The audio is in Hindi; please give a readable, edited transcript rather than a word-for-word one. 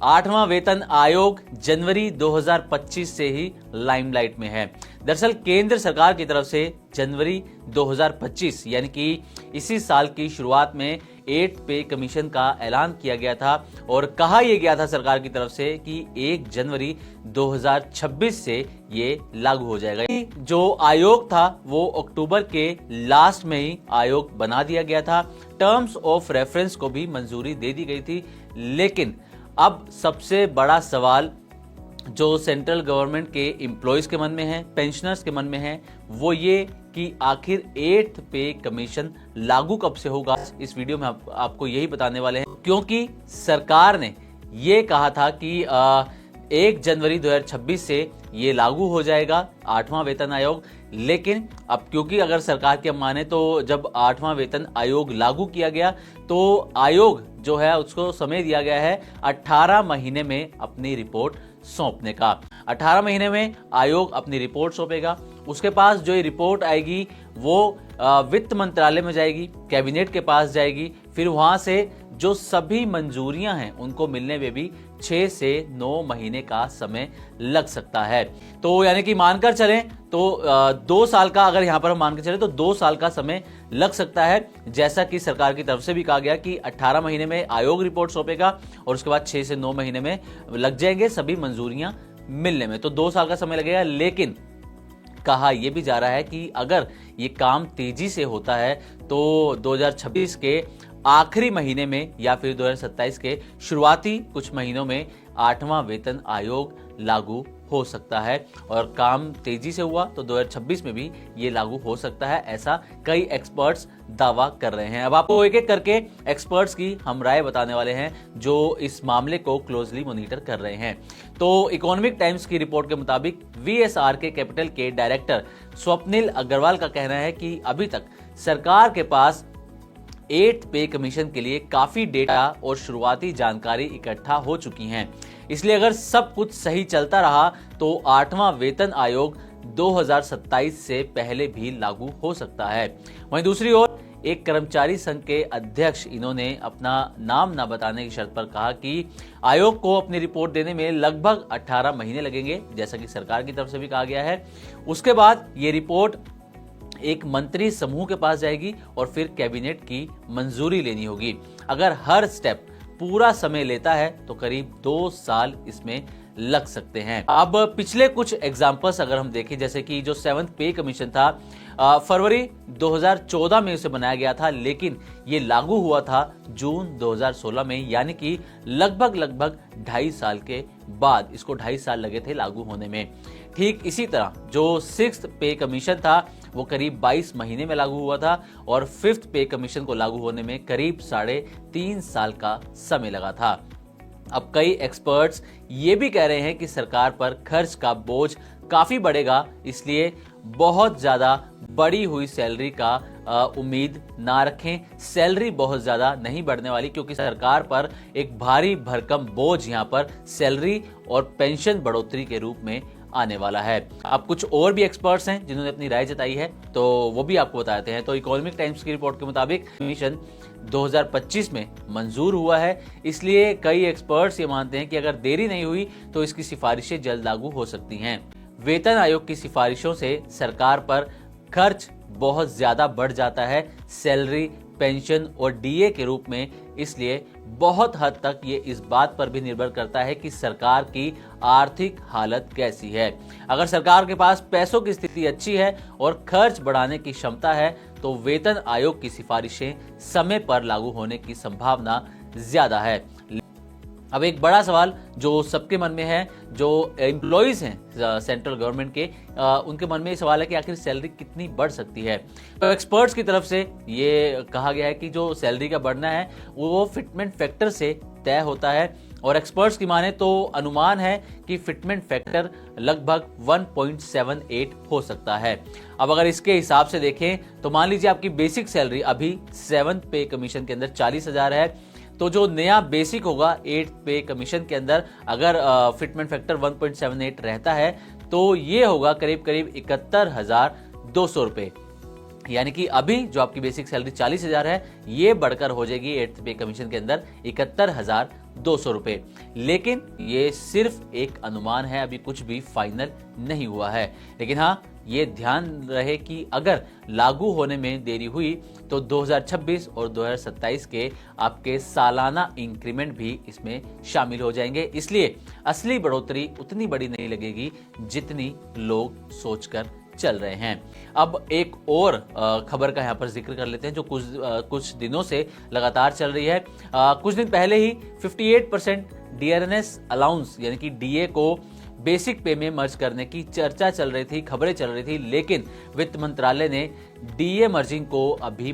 8वां वेतन आयोग जनवरी 2025 से ही लाइमलाइट में है। दरअसल केंद्र सरकार की तरफ से जनवरी 2025 यानी कि इसी साल की शुरुआत में 8 पे कमीशन का ऐलान किया गया था और कहा यह गया था सरकार की तरफ से कि 1 जनवरी 2026 से ये लागू हो जाएगा। जो आयोग था वो अक्टूबर के लास्ट में ही आयोग बना दिया गया था। टर्म्स ऑफ रेफरेंस को भी मंजूरी दे दी गई थी, लेकिन अब सबसे बड़ा सवाल जो सेंट्रल गवर्नमेंट के एम्प्लॉयज के मन में है, पेंशनर्स के मन में है, वो ये कि आखिर 8th पे कमीशन लागू कब से होगा। इस वीडियो में आपको यही बताने वाले हैं, क्योंकि सरकार ने ये कहा था कि 1 जनवरी 2026 से ये लागू हो जाएगा 8वां वेतन आयोग। लेकिन अब क्योंकि अगर सरकार की माने तो जब 8वां वेतन आयोग लागू किया गया तो आयोग जो है उसको समय दिया गया है 18 महीने में अपनी रिपोर्ट सौंपने का। 18 महीने में आयोग अपनी रिपोर्ट सौंपेगा। उसके पास जो ये रिपोर्ट आएगी वो वित्त मंत्रालय में जाएगी, कैबिनेट के पास जाएगी, फिर वहां से जो सभी मंजूरियां हैं उनको मिलने में भी 6 से 9 महीने का समय लग सकता है। तो यानी कि मानकर चलें तो 2 साल का, अगर यहां पर हम मान के चलें तो 2 साल का समय लग सकता है। जैसा कि सरकार की तरफ से भी कहा गया कि 18 महीने में आयोग रिपोर्ट सौंपेगा और उसके बाद 6 से 9 महीने में लग जाएंगे सभी मंजूरियां मिलने में, तो 2 साल का समय लगेगा। लेकिन कहा यह भी जा रहा है कि अगर ये काम तेजी से होता है तो 2026 के आखिरी महीने में या फिर 2027 के शुरुआती कुछ महीनों में 8वां वेतन आयोग लागू हो सकता है। और काम तेजी से हुआ तो 2026 में भी ये लागू हो सकता है, ऐसा कई एक्सपर्ट्स दावा कर रहे हैं। अब आपको एक एक करके एक्सपर्ट्स की हम राय बताने वाले हैं जो इस मामले को क्लोजली मॉनिटर कर रहे हैं। तो इकोनॉमिक टाइम्स की रिपोर्ट के मुताबिक VSRK कैपिटल के डायरेक्टर स्वप्निल अग्रवाल का कहना है कि अभी तक सरकार के पास 8th पे कमीशन के लिए काफी डेटा और शुरुआती जानकारी इकट्ठा हो चुकी हैं। इसलिए अगर सब कुछ सही चलता रहा तो 8वां वेतन आयोग 2027 से पहले भी लागू हो सकता है। वहीं दूसरी ओर एक कर्मचारी संघ के अध्यक्ष, इन्होंने अपना नाम न बताने की शर्त पर कहा कि आयोग को अपनी रिपोर्ट देने में लगभग 18 महीने लगेंगे, जैसा कि सरकार की तरफ से भी कहा गया है। उसके बाद ये रिपोर्ट एक मंत्री समूह के पास जाएगी और फिर कैबिनेट की मंजूरी लेनी होगी। अगर हर स्टेप पूरा समय लेता है तो करीब 2 साल इसमें लग सकते हैं। अब पिछले कुछ एग्जांपल्स अगर हम देखें, जैसे कि जो 7th पे कमीशन था फरवरी 2014 में उसे बनाया गया था, लेकिन ये लागू हुआ था जून 2016 में, यानी कि लगभग 2.5 साल के बाद। इसको 2.5 साल लगे थे लागू होने में। ठीक इसी तरह जो 6th पे कमीशन था वो करीब 22 महीने में लागू हुआ था और 5th पे कमीशन को लागू होने में करीब 3.5 साल का समय लगा था। अब कई एक्सपर्ट्स ये भी कह रहे हैं कि सरकार पर खर्च का बोझ काफी बढ़ेगा, इसलिए बहुत ज्यादा बढ़ी हुई सैलरी का उम्मीद ना रखें। सैलरी बहुत ज्यादा नहीं बढ़ने वाली, क्योंकि सरकार पर एक भारी भरकम बोझ यहाँ पर सैलरी और पेंशन बढ़ोतरी के रूप में आने वाला है। अब कुछ और भी एक्सपर्ट्स हैं जिन्होंने अपनी राय जताई है, तो वो भी आपको बताते हैं। तो इकोनॉमिक टाइम्स की रिपोर्ट के मुताबिक कमीशन 2025 में मंजूर हुआ है, इसलिए कई एक्सपर्ट्स ये मानते हैं कि अगर देरी नहीं हुई तो इसकी सिफारिशें जल्द लागू हो सकती हैं। वेतन आयोग की सिफारिशों से सरकार पर खर्च बहुत ज्यादा बढ़ जाता है सैलरी, पेंशन और डीए के रूप में, इसलिए बहुत हद तक ये इस बात पर भी निर्भर करता है कि सरकार की आर्थिक हालत कैसी है। अगर सरकार के पास पैसों की स्थिति अच्छी है और खर्च बढ़ाने की क्षमता है तो वेतन आयोग की सिफारिशें समय पर लागू होने की संभावना ज्यादा है। अब एक बड़ा सवाल जो सबके मन में है, जो एम्प्लॉइज हैं सेंट्रल गवर्नमेंट के, उनके मन में ये सवाल है कि आखिर सैलरी कितनी बढ़ सकती है। तो एक्सपर्ट्स की तरफ से ये कहा गया है कि जो सैलरी का बढ़ना है वो फिटमेंट फैक्टर से तय होता है और एक्सपर्ट्स की माने तो अनुमान है कि फिटमेंट फैक्टर लगभग 1.78 हो सकता है। अब अगर इसके हिसाब से देखें तो मान लीजिए आपकी बेसिक सैलरी अभी 7th पे कमीशन के अंदर 40,000 है, तो जो नया बेसिक होगा 8th पे कमीशन के अंदर अगर फिटमेंट फैक्टर 1.78 रहता है तो ये होगा करीब 71,200 रुपए। यानी कि अभी जो आपकी बेसिक सैलरी 40,000 है, ये बढ़कर हो जाएगी 8th पे कमीशन के अंदर 71,200 रुपए। लेकिन ये सिर्फ एक अनुमान है, अभी कुछ भी फाइनल नहीं हुआ है। लेकिन हाँ, ये ध्यान रहे कि अगर लागू होने में देरी हुई तो 2026 और 2027 के आपके सालाना इंक्रीमेंट भी इसमें शामिल हो जाएंगे। इसलिए असली बढ़ोतरी उतनी बड़ी नहीं लगेगी जितनी लोग सोचकर चल रहे हैं। अब एक और खबर का यहाँ पर जिक्र कर लेते हैं जो कुछ दिनों से लगातार चल रही है। कुछ दिन पहले ही 58% डीआरएनएस अलाउंस यानी कि डीए को बेसिक पे में मर्ज करने की चर्चा चल रही थी, खबरें चल रही थी, लेकिन वित्त मंत्रालय ने डीए मर्जिंग को अभी